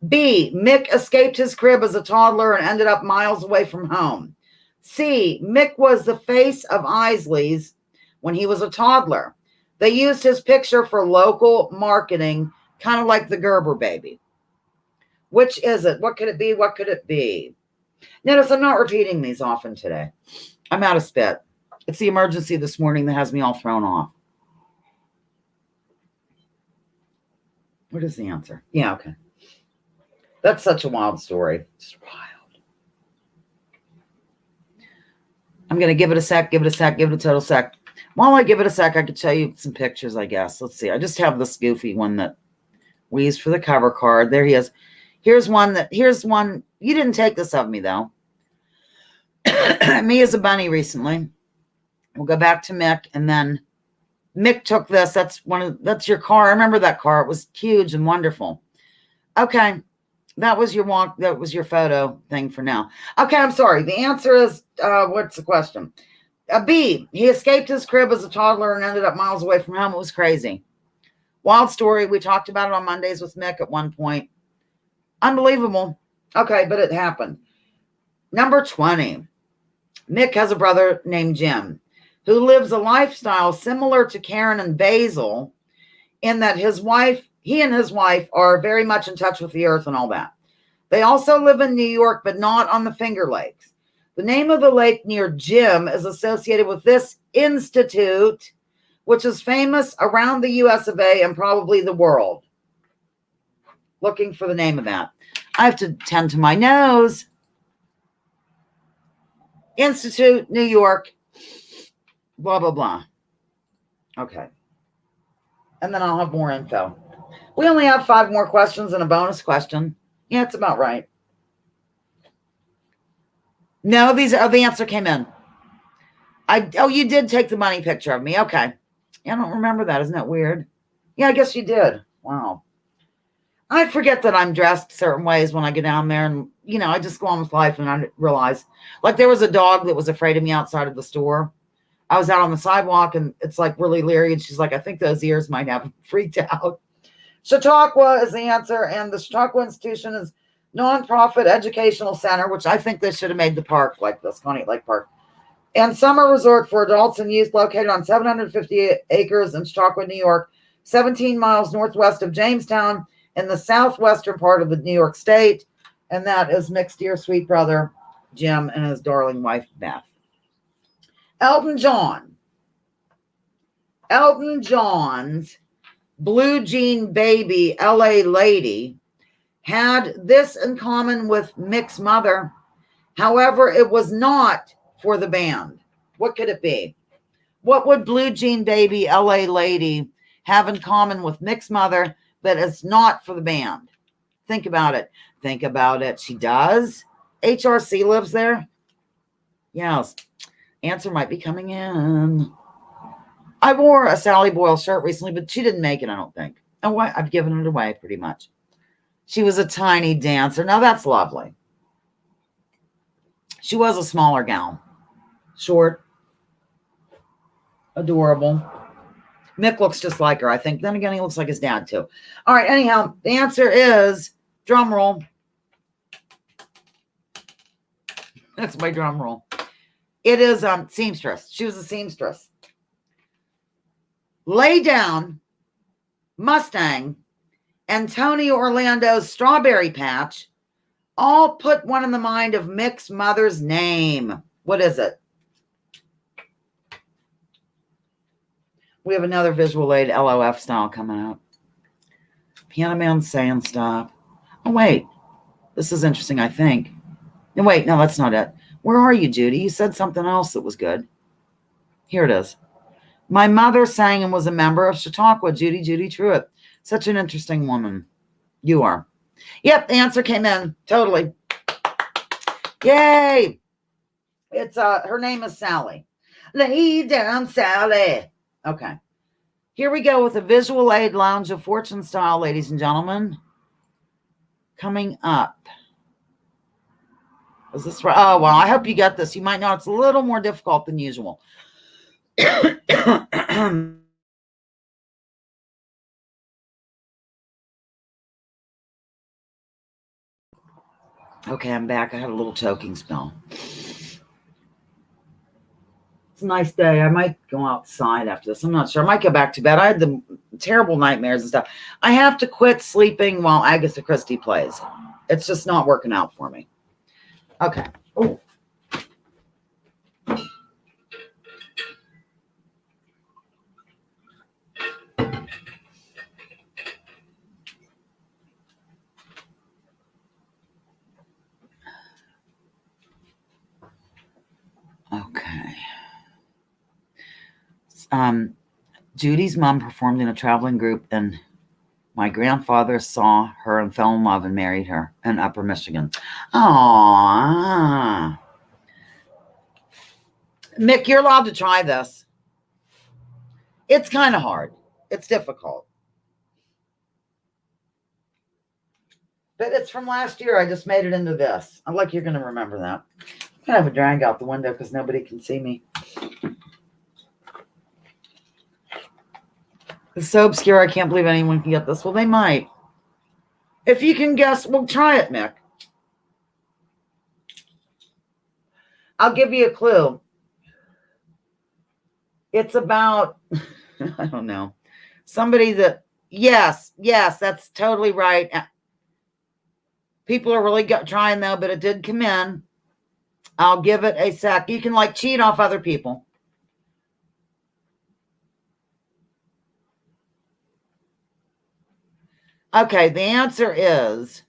A: B, Mick escaped his crib as a toddler and ended up miles away from home. C, Mick was the face of Isley's when he was a toddler. They used his picture for local marketing, kind of like the Gerber baby. Which is it? What could it be? What could it be? Notice I'm not repeating these often today. I'm out of spit. It's the emergency this morning that has me all thrown off. What is the answer? Yeah, okay. That's such a wild story. It's wild. I'm going to give it a sec, give it a total sec. While I give it a sec, I could show you some pictures, I guess. Let's see. I just have this goofy one that we used for the cover card. There he is. Here's one. You didn't take this of me, though. Me as a bunny recently. We'll go back to Mick, and then Mick took this. That's your car. I remember that car. It was huge and wonderful. Okay. That was your walk. That was your photo thing for now. Okay, I'm sorry. The answer is, what's the question? B, he escaped his crib as a toddler and ended up miles away from home. It was crazy. Wild story. We talked about it on Mondays with Mick at one point. Unbelievable. Okay, but it happened. Number 20. Mick has a brother named Jim who lives a lifestyle similar to Karen and Basil in that he and his wife are very much in touch with the earth and all that. They also live in New York, but not on the Finger Lakes. The name of the lake near Jim is associated with this institute, which is famous around the US of A and probably the world. Looking for the name of that. I have to tend to my nose. Institute, New York, blah, blah, blah. Okay. And then I'll have more info. We only have 5 more questions and a bonus question. Yeah, it's about right. No, the answer came in. Oh, you did take the money picture of me. Okay. I don't remember that. Isn't that weird? Yeah, I guess you did. Wow. I forget that I'm dressed certain ways when I get down there, and I just go on with life, and I realize, like, there was a dog that was afraid of me outside of the store. I was out on the sidewalk, and it's like really leery, and she's like, I think those ears might have freaked out. Chautauqua is the answer, and the Chautauqua Institution is nonprofit educational center, which I think they should have made the park like this, Coney Lake Park, and summer resort for adults and youth located on 750 acres in Chautauqua, New York, 17 miles northwest of Jamestown, in the southwestern part of the New York State. And that is Mick's dear sweet brother, Jim, and his darling wife, Beth. Elton John's Blue Jean Baby, LA Lady, had this in common with Mick's mother. However, it was not for the band. What could it be? What would Blue Jean Baby, LA Lady have in common with Mick's mother, but it's not for the band? Think about it. Think about it. She does. HRC lives there. Yes. Answer might be coming in. I wore a Sally Boyle shirt recently, but she didn't make it, I don't think. Oh, I've given it away pretty much. She was a tiny dancer. Now, that's lovely. She was a smaller gal. Short. Adorable. Mick looks just like her, I think. Then again, he looks like his dad, too. All right, anyhow, the answer is, drum roll. That's my drum roll. It is seamstress. She was a seamstress. Lay Down, Mustang, and Tony Orlando's Strawberry Patch all put one in the mind of Mick's mother's name. What is it? We have another visual aid LOF style coming out. Piano Man saying stop. Oh, wait. This is interesting, I think. No, wait. No, that's not it. Where are you, Judy? You said something else that was good. Here it is. My mother sang and was a member of Chautauqua, Judy Truitt. Such an interesting woman. You are. Yep, the answer came in. Totally. Yay. It's her name is Sally. Lay down, Sally. Okay. Here we go with a visual aid lounge of fortune style, ladies and gentlemen. Coming up. Is this right? Oh, well, I hope you got this. You might know it's a little more difficult than usual. Okay, I'm back. I had a little choking spell. It's a nice day. I might go outside after this. I'm not sure. I might go back to bed. I had the terrible nightmares and stuff. I have to quit sleeping while Agatha Christie plays. It's just not working out for me. Okay. Oh. Okay. Judy's mom performed in a traveling group, and my grandfather saw her and fell in love and married her in Upper Michigan. Aww. Mick, you're allowed to try this. It's kind of hard. It's difficult. But it's from last year. I just made it into this. I'm like, you're going to remember that. I'm going to have a drag out the window because nobody can see me. It's so obscure, I can't believe anyone can get this. Well, they might. If you can guess, well, try it, Mick. I'll give you a clue. It's about, I don't know, somebody that, yes, that's totally right. People are really trying, though, but it did come in. I'll give it a sec. You can, like, cheat off other people. Okay, the answer is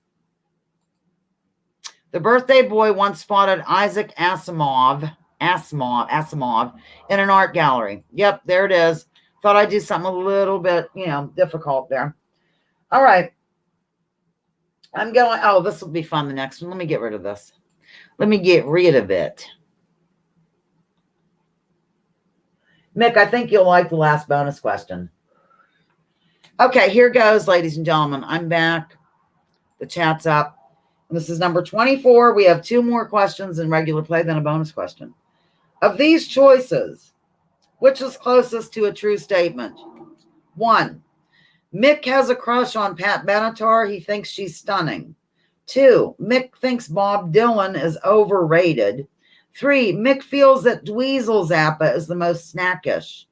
A: the birthday boy once spotted Isaac Asimov in an art gallery. Yep, there it is. Thought I'd do something a little bit, difficult there. All right. I'm going, oh, this will be fun, the next one. Let me get rid of this. Let me get rid of it. Mick, I think you'll like the last bonus question. Okay, here goes, ladies and gentlemen. I'm back. The chat's up. This is number 24. We have 2 more questions in regular play, then a bonus question. Of these choices, which is closest to a true statement? 1, Mick has a crush on Pat Benatar. He thinks she's stunning. 2, Mick thinks Bob Dylan is overrated. 3, Mick feels that Dweezil Zappa is the most snackish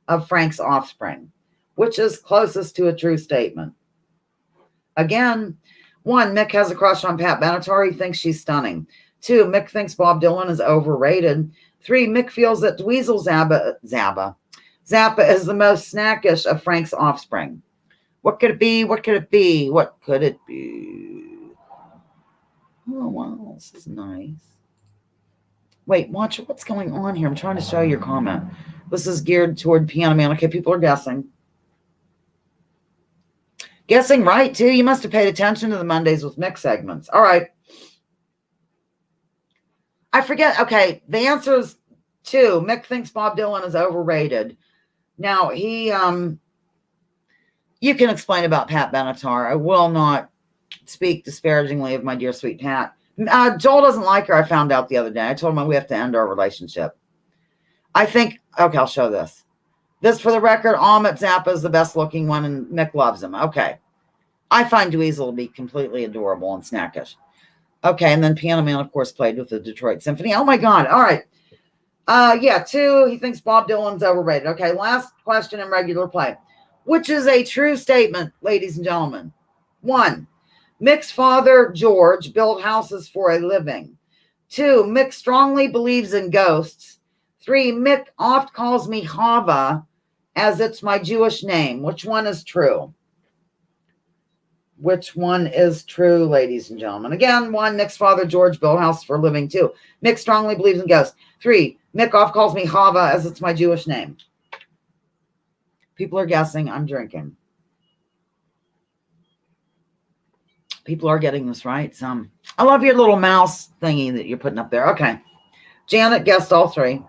A: of Frank's offspring. Which is closest to a true statement? Again, 1, Mick has a crush on Pat Benatar. He thinks she's stunning. 2, Mick thinks Bob Dylan is overrated. 3, Mick feels that Dweezil Zappa is the most snackish of Frank's offspring. What could it be? What could it be? What could it be? Oh, wow, this is nice. Wait, watch what's going on here. I'm trying to show your comment. This is geared toward Piano Man. Okay, people are guessing. Guessing right, too. You must have paid attention to the Mondays with Mick segments. All right. I forget. Okay, the answer is 2. Mick thinks Bob Dylan is overrated. Now, you can explain about Pat Benatar. I will not speak disparagingly of my dear sweet Pat. Joel doesn't like her, I found out the other day. I told him we have to end our relationship. I think, okay, I'll show this. This, for the record, Amit Zappa is the best looking one, and Mick loves him. Okay. I find Dweezil to be completely adorable and snackish. Okay, and then Piano Man, of course, played with the Detroit Symphony. Oh, my God. All right. 2, he thinks Bob Dylan's overrated. Okay, last question in regular play. Which is a true statement, ladies and gentlemen? 1, Mick's father, George, built houses for a living. 2, Mick strongly believes in ghosts. 3, Mick oft calls me Chava, as it's my Jewish name. Which one is true? Which one is true, ladies and gentlemen? Again, 1, Mick's father, George, built houses for a living. 2, Mick strongly believes in ghosts. 3, Mick oft calls me Chava, as it's my Jewish name. People are guessing. I'm drinking. People are getting this right. Some. I love your little mouse thingy that you're putting up there. Okay. Janet guessed all 3.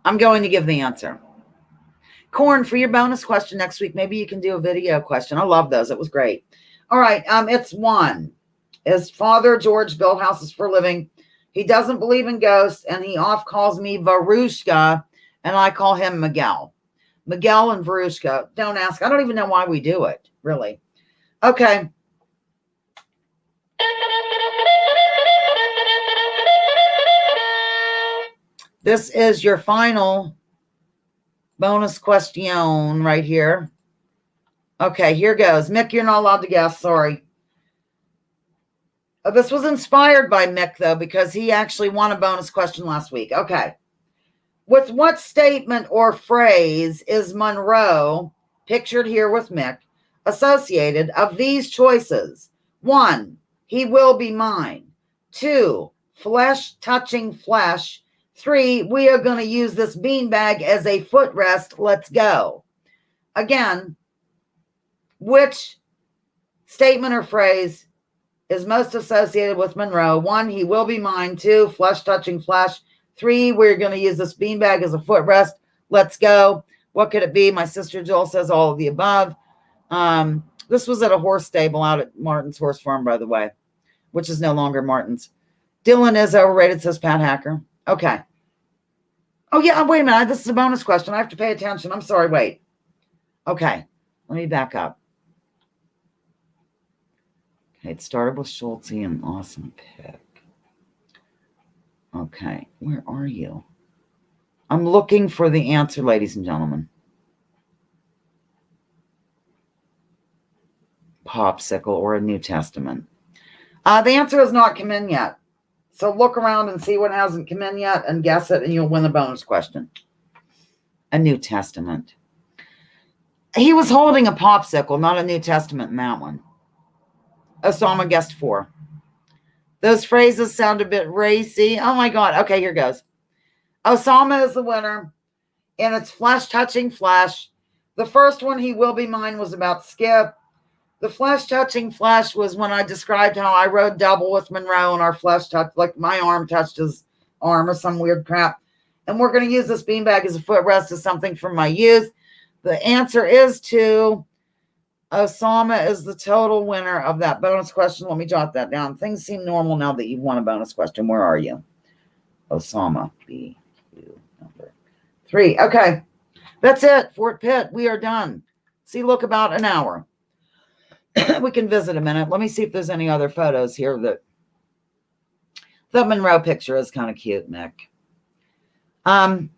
A: I'm going to give the answer. Corn, for your bonus question next week, maybe you can do a video question. I love those. It was great. All right. It's 1. His father, George, built houses for a living. He doesn't believe in ghosts, and he oft calls me Varushka, and I call him Miguel. Miguel and Varushka. Don't ask. I don't even know why we do it, really. Okay. This is your final bonus question right here. Okay, here goes. Mick, you're not allowed to guess. Sorry. This was inspired by Mick, though, because he actually won a bonus question last week. Okay. With what statement or phrase is Monroe, pictured here with Mick, associated of these choices? 1, he will be mine. 2, flesh touching flesh. 3, we are going to use this beanbag as a footrest. Let's go. Again, which statement or phrase is most associated with Monroe? 1, he will be mine. 2, flesh touching flesh. 3, we're going to use this beanbag as a footrest. Let's go. What could it be? My sister Jill says all of the above. This was at a horse stable out at Martin's Horse Farm, by the way, which is no longer Martin's. Dylan is overrated, says Pat Hacker. Okay. Oh, yeah. Wait a minute. This is a bonus question. I have to pay attention. I'm sorry. Wait. Okay. Let me back up. Okay. It started with Schulte and awesome pick. Okay. Where are you? I'm looking for the answer, ladies and gentlemen. Popsicle or a New Testament. The answer has not come in yet. So look around and see what hasn't come in yet and guess it, and you'll win the bonus question. A New Testament. He was holding a popsicle, not a New Testament in that one. Osama guessed 4. Those phrases sound a bit racy. Oh my God. Okay, here goes. Osama is the winner, and it's flesh touching flesh. The first one, he will be mine, was about Skip. The flesh touching flesh was when I described how I rode double with Monroe and our flesh touched, like my arm touched his arm or some weird crap. And we're going to use this beanbag as a footrest as something from my youth. The answer is 2. Osama is the total winner of that bonus question. Let me jot that down. Things seem normal now that you've won a bonus question. Where are you? Osama, BQ number 3. Okay. That's it. Fort Pitt. We are done. See, look, about an hour. We can visit a minute. Let me see if there's any other photos here. The Monroe picture is kind of cute, Mick.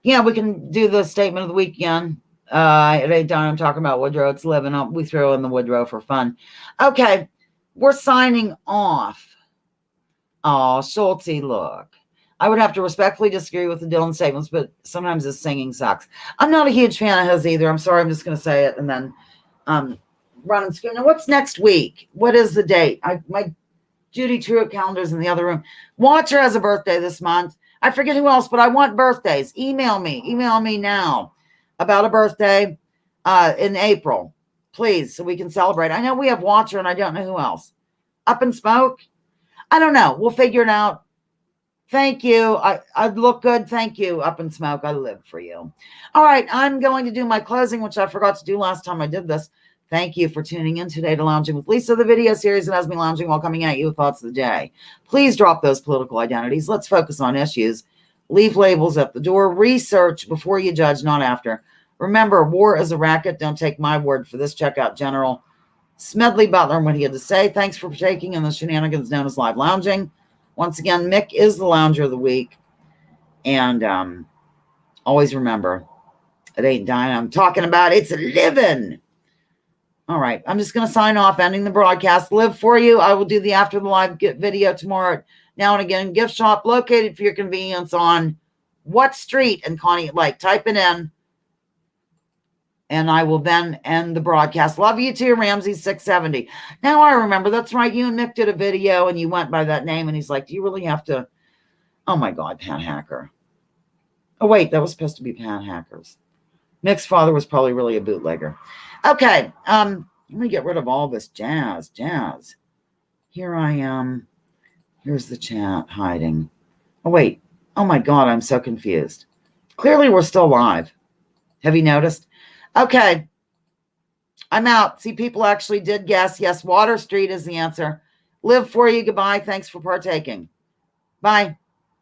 A: Yeah, we can do the statement of the week again. It ain't done. I'm talking about Woodrow. It's living up. We throw in the Woodrow for fun. Okay, we're signing off. Oh, Schulte, look. I would have to respectfully disagree with the Dylan statements, but sometimes his singing sucks. I'm not a huge fan of his either. I'm sorry. I'm just going to say it and then run and scream. Now, what's next week? What is the date? My Judy Truitt calendar's in the other room. Watcher has a birthday this month. I forget who else, but I want birthdays. Email me now about a birthday in April, please, so we can celebrate. I know we have Watcher, and I don't know who else. Up in Smoke? I don't know. We'll figure it out. Thank you. I look good. Thank you, Up in Smoke. I live for you. All right, I'm going to do my closing, which I forgot to do last time I did this. Thank you for tuning in today to Lounging with Lisa, the video series that has me lounging while coming at you with thoughts of the day. Please drop those political identities. Let's focus on issues. Leave labels at the door. Research before you judge, not after. Remember, war is a racket. Don't take my word for this. Check out General Smedley Butler and what he had to say. Thanks for partaking in the shenanigans known as live lounging. Once again, Mick is the lounger of the week. And always remember, it ain't dying. I'm talking about it's living. All right. I'm just going to sign off, ending the broadcast. Live for you. I will do the after the live video tomorrow. Now and again, gift shop located for your convenience on what street in Connie Lake. Type it in. And I will then end the broadcast. Love you too, Ramsey 670. Now I remember. That's right. You and Mick did a video and you went by that name. And he's like, do you really have to? Oh, my God, Pat Hacker. Oh, wait. That was supposed to be Pat Hackers. Mick's father was probably really a bootlegger. Okay. Let me get rid of all this jazz. Here I am. Here's the chat hiding. Oh, wait. Oh, my God. I'm so confused. Clearly, we're still live. Have you noticed? Okay. I'm out. See, people actually did guess. Yes, Water Street is the answer. Live for you. Goodbye. Thanks for partaking. Bye.